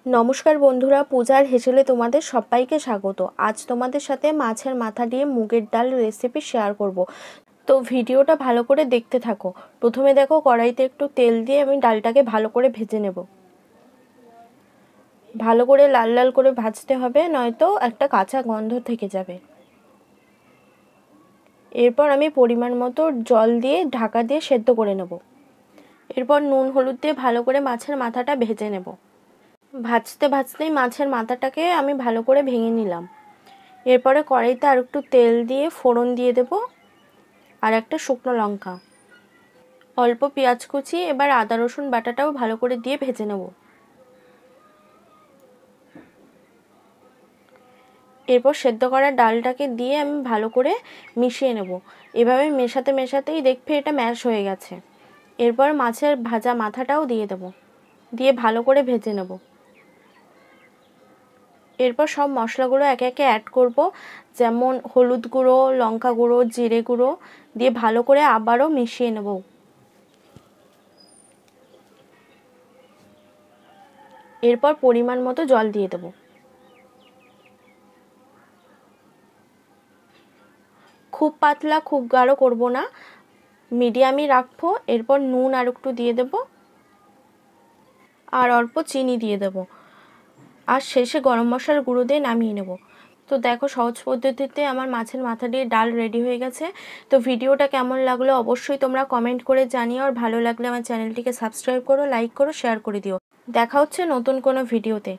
নমস্কার বন্ধুরা, পূজার হেসেলে তোমাদের সবাইকে স্বাগত। আজ তোমাদের সাথে মাছের মাথা দিয়ে মুগের ডাল রেসিপি শেয়ার করব। তো ভিডিওটা ভালো করে দেখতে থাকো। প্রথমে দেখো, কড়াইতে একটু তেল দিয়ে আমি ডালটাকে ভালো করে ভেজে নেব। ভালো করে লাল লাল করে ভাজতে হবে, নয়তো একটা কাঁচা গন্ধ থেকে যাবে। এরপর আমি পরিমাণ মতো জল দিয়ে ঢাকা দিয়ে সেদ্ধ করে নেব। এরপর নুন হলুদ দিয়ে ভালো করে মাছের মাথাটা ভেজে নেব। ভাজতে ভাজতেই মাছের মাথাটাকে আমি ভালো করে ভেঙে নিলাম। এরপরে কড়াইতে আর একটু তেল দিয়ে ফোড়ন দিয়ে দেব, আর একটা শুকনো লঙ্কা, অল্প পেঁয়াজ কুচি, এবার আদা রসুন বাটাটাও ভালো করে দিয়ে ভেজে নেব। এরপর সেদ্ধ করা ডালটাকে দিয়ে আমি ভালো করে মিশিয়ে নেব। এভাবে মেশাতে মেশাতেই দেখবে এটা ম্যাশ হয়ে গেছে। এরপর মাছের ভাজা মাথাটাও দিয়ে দেব, দিয়ে ভালো করে ভেজে নেব। এরপর সব মশলাগুলো একে একে অ্যাড করব, যেমন হলুদ গুঁড়ো, লঙ্কা গুঁড়ো, জিরে গুঁড়ো দিয়ে ভালো করে আবারও মিশিয়ে নেব। এরপর পরিমাণ মতো জল দিয়ে দেব। খুব পাতলা খুব গাঢ় করব না, মিডিয়ামই রাখবো। এরপর নুন আর একটু দিয়ে দেব, আর অল্প চিনি দিয়ে দেব, আর শেষে গরম মশলার গুঁড়ো দিয়ে নামিয়ে নেব। তো দেখো, সহজ পদ্ধতিতে আমার মাছের মাথা দিয়ে ডাল রেডি হয়ে গেছে। তো ভিডিওটা কেমন লাগলো অবশ্যই তোমরা কমেন্ট করে জানিও, আর ভালো লাগলে আমার চ্যানেলটিকে সাবস্ক্রাইব করো, লাইক করো, শেয়ার করে দিও। দেখা হচ্ছে নতুন কোনো ভিডিওতে।